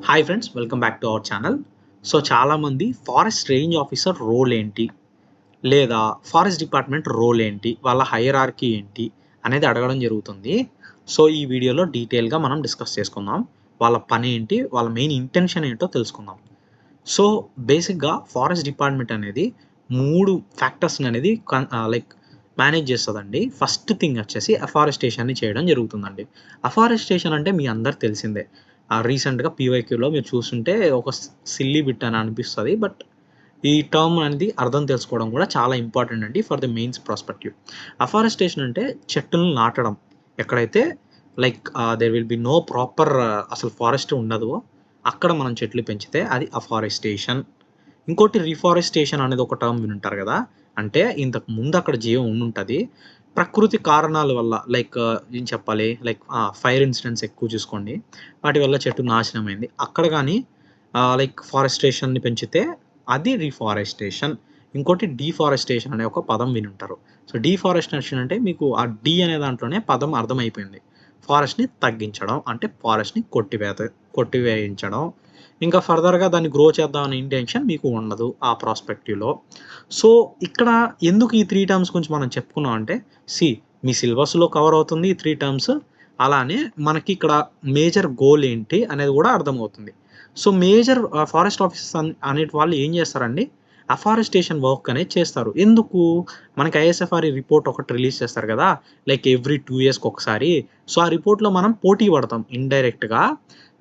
Hi friends, welcome back to our channel. So చాలామంది forest range officer role ఏంటి, లేదా forest department role ఏంటి, వాళ్ళ హైరార్కీ ఏంటి అనేది అడగడం జరుగుతుంది. సో ఈ వీడియోలో డీటెయిల్గా మనం డిస్కస్ చేసుకుందాం. వాళ్ళ పని ఏంటి, వాళ్ళ మెయిన్ ఇంటెన్షన్ ఏంటో తెలుసుకుందాం. సో బేసిక్గా ఫారెస్ట్ డిపార్ట్మెంట్ అనేది 3 ఫ్యాక్టర్స్ని అనేది మేనేజ్ చేస్తుందండి. ఫస్ట్ థింగ్ వచ్చేసి అఫారెస్టేషన్ని చేయడం జరుగుతుందండి. అఫారెస్టేషన్ అంటే మీ అందరికి తెలిసిందే. రీసెంట్గా పీవైక్యూలో మీరు చూస్తుంటే ఒక సిల్లీ బిట్ అని అనిపిస్తుంది, బట్ ఈ టర్మ్ అనేది అర్థం తెలుసుకోవడం కూడా చాలా ఇంపార్టెంట్ అండి for the mains prospective. Afforestation అంటే చెట్టులను నాటడం. ఎక్కడైతే there will be no proper అసలు ఫారెస్ట్ ఉండదు, అక్కడ మనం చెట్లు పెంచితే అది అఫారెస్టేషన్. ఇంకోటి రీఫారెస్టేషన్ అనేది ఒక టర్మ్ వినుంటారు కదా. అంటే ఇంతకు ముందు అక్కడ జీవం ఉండుంటుంది, ప్రకృతి కారణాల వల్ల ఏం చెప్పాలి, ఫైర్ ఇన్సిడెంట్స్ ఎక్కువ చూసుకోండి, వాటి వల్ల చెట్టు నాశనం అయింది. అక్కడ కానీ ఫారెస్టేషన్ని పెంచితే అది రీఫారెస్టేషన్. ఇంకోటి డీఫారెస్టేషన్ అనే ఒక పదం వినుంటారు. సో డీఫారెస్టేషన్ అంటే మీకు ఆ డి అనే దాంట్లోనే పదం అర్థమైపోయింది. ఫారెస్ట్ని తగ్గించడం అంటే ఫారెస్ట్ని కొట్టివేయించడం. ఇంకా ఫర్దర్గా దాన్ని గ్రో చేద్దామనే ఇంటెన్షన్ మీకు ఉండదు ఆ ప్రాస్పెక్టివ్లో. సో ఇక్కడ ఎందుకు ఈ 3 టర్మ్స్ గురించి మనం చెప్పుకున్నాం అంటే, మీ సిలబస్లో కవర్ అవుతుంది ఈ 3 టర్మ్స్. అలానే మనకి ఇక్కడ మేజర్ గోల్ ఏంటి అనేది కూడా అర్థమవుతుంది. సో మేజర్ ఫారెస్ట్ ఆఫీసర్స్ అనే వాళ్ళు ఏం చేస్తారండి, అఫారెస్టేషన్ వర్క్ అనేది చేస్తారు. ఎందుకు, మనకి ఐఎస్ఎఫ్ఆర్ రిపోర్ట్ ఒకటి రిలీజ్ చేస్తారు కదా, ఎవ్రీ 2 ఇయర్స్కి ఒకసారి. సో ఆ రిపోర్ట్లో మనం పోటీ పడతాం ఇండైరెక్ట్గా.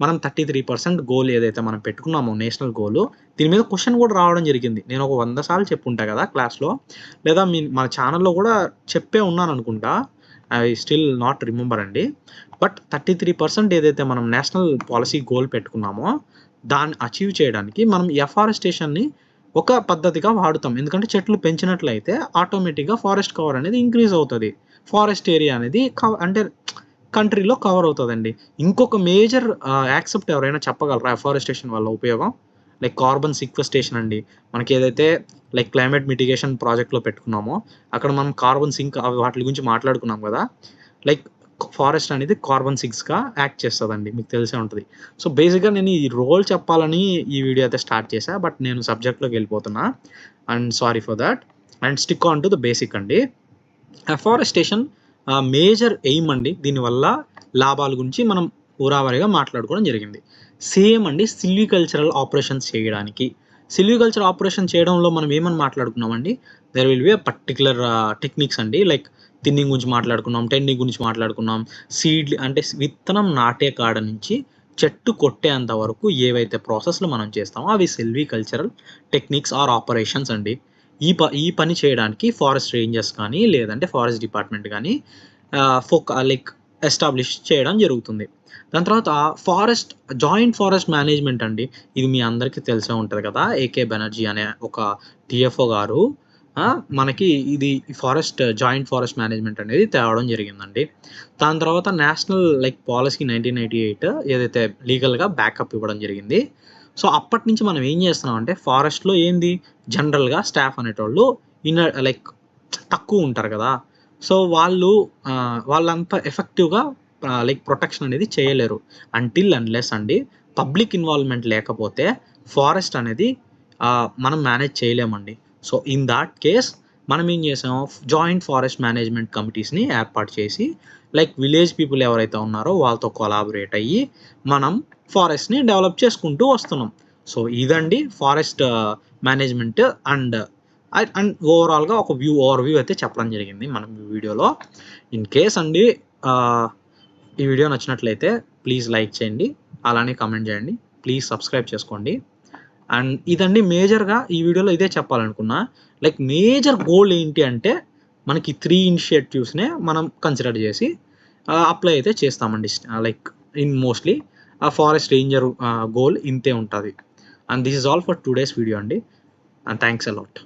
మనం 33% గోల్ ఏదైతే మనం పెట్టుకున్నామో నేషనల్ గోల్, దీని మీద క్వశ్చన్ కూడా రావడం జరిగింది. నేను ఒక 100 సార్లు చెప్పుంటా కదా క్లాస్లో, లేదా మన ఛానల్లో కూడా చెప్పే ఉన్నాను అనుకుంటా. ఐ స్టిల్ నాట్ రిమెంబర్ అండి. బట్ 33% ఏదైతే మనం నేషనల్ పాలసీ గోల్ పెట్టుకున్నామో దాన్ని అచీవ్ చేయడానికి మనం ఎఫారెస్టేషన్ని ఒక పద్ధతిగా వాడుతాం. ఎందుకంటే చెట్లు పెంచినట్లయితే ఆటోమేటిక్గా ఫారెస్ట్ కవర్ అనేది ఇంక్రీజ్ అవుతుంది, ఫారెస్ట్ ఏరియా అనేది అంటే కంట్రీలో కవర్ అవుతుందండి. ఇంకొక మేజర్ యాక్సెప్ట్ ఎవరైనా చెప్పగలరా అఫారెస్టేషన్ వల్ల ఉపయోగం? కార్బన్ సిక్వెస్టేషన్ అండి. మనకి ఏదైతే క్లైమేట్ మిటిగేషన్ ప్రాజెక్ట్లో పెట్టుకున్నామో అక్కడ మనం కార్బన్ సింక్ వాటి గురించి మాట్లాడుకున్నాం కదా. ఫారెస్ట్ అనేది కార్బన్ సింక్స్గా యాక్ట్ చేస్తుందండి, మీకు తెలిసే ఉంటుంది. సో బేసిక్గా నేను ఈ రోల్ చెప్పాలని ఈ వీడియో అయితే స్టార్ట్ చేశా, బట్ నేను సబ్జెక్ట్లోకి వెళ్ళిపోతున్నా and sorry for that. And stick on to the basic అండి. అఫారెస్టేషన్ మేజర్ ఎయిమ్ అండి. దీనివల్ల లాభాల గురించి మనం ఊరావరిగా మాట్లాడుకోవడం జరిగింది. సేమ్ అండి సిల్వికల్చరల్ ఆపరేషన్స్ చేయడానికి. సిల్వికల్చర్ ఆపరేషన్ చేయడంలో మనం ఏమని మాట్లాడుకున్నామండి, there will be particular techniques అండి. థిన్నింగ్ గురించి మాట్లాడుకున్నాం, టెండింగ్ గురించి మాట్లాడుకున్నాం, సీడ్ అంటే విత్తనం నాటే కాడ నుంచి చెట్టు కొట్టేంత వరకు ఏవైతే ప్రాసెస్లు మనం చేస్తామో అవి సిల్వికల్చరల్ టెక్నిక్స్ ఆర్ ఆపరేషన్స్ అండి. ఈ పని చేయడానికి ఫారెస్ట్ రేంజర్స్ కానీ లేదంటే ఫారెస్ట్ డిపార్ట్మెంట్ కానీ ఎస్టాబ్లిష్ చేయడం జరుగుతుంది. దాని తర్వాత జాయింట్ ఫారెస్ట్ మేనేజ్మెంట్ అండి. ఇది మీ అందరికీ తెలిసే ఉంటుంది కదా. ఏకే బెనర్జీ అనే ఒక టిఎఫ్ఓ గారు మనకి ఇది జాయింట్ ఫారెస్ట్ మేనేజ్మెంట్ అనేది తేవడం జరిగిందండి. దాని తర్వాత నేషనల్ పాలసీ 1998 ఏదైతే లీగల్గా బ్యాకప్ ఇవ్వడం జరిగింది. సో అప్పటి నుంచి మనం ఏం చేస్తున్నాం అంటే, ఫారెస్ట్లో ఏంది జనరల్గా స్టాఫ్ అనేటోళ్ళు తక్కువ ఉంటారు కదా. సో వాళ్ళంతా ఎఫెక్టివ్గా ప్రొటెక్షన్ అనేది చేయలేరు అన్లెస్ అండి పబ్లిక్ ఇన్వాల్వ్మెంట్ లేకపోతే ఫారెస్ట్ అనేది మనం మేనేజ్ చేయలేమండి. సో ఇన్ దాట్ కేస్ మనం ఏం చేసాం, జాయింట్ ఫారెస్ట్ మేనేజ్మెంట్ కమిటీస్ని ఏర్పాటు చేసి విలేజ్ పీపుల్ ఎవరైతే ఉన్నారో వాళ్ళతో కొలాబరేట్ అయ్యి మనం ఫారెస్ట్ని డెవలప్ చేసుకుంటూ వస్తున్నాం. సో ఇదండి ఫారెస్ట్ మేనేజ్మెంట్ అండ్ ఓవరాల్గా ఒక ఓవర్ వ్యూ అయితే చెప్పడం జరిగింది మనం ఈ వీడియోలో. ఇన్ కేస్ అండి ఈ వీడియో నచ్చినట్లయితే ప్లీజ్ లైక్ చేయండి, అలానే కామెంట్ చేయండి, ప్లీజ్ సబ్స్క్రైబ్ చేసుకోండి. అండ్ ఇదండి మేజర్గా ఈ వీడియోలో ఇదే చెప్పాలనుకున్నా. మేజర్ గోల్ ఏంటి అంటే, మనకి 3 ఇనిషియేటివ్స్నే మనం కన్సిడర్ చేసి అప్లై అయితే చేస్తామండి. In mostly forest ranger goal ఇంతే ఉంటుంది. And this is all for today's video అండి. And thanks a lot.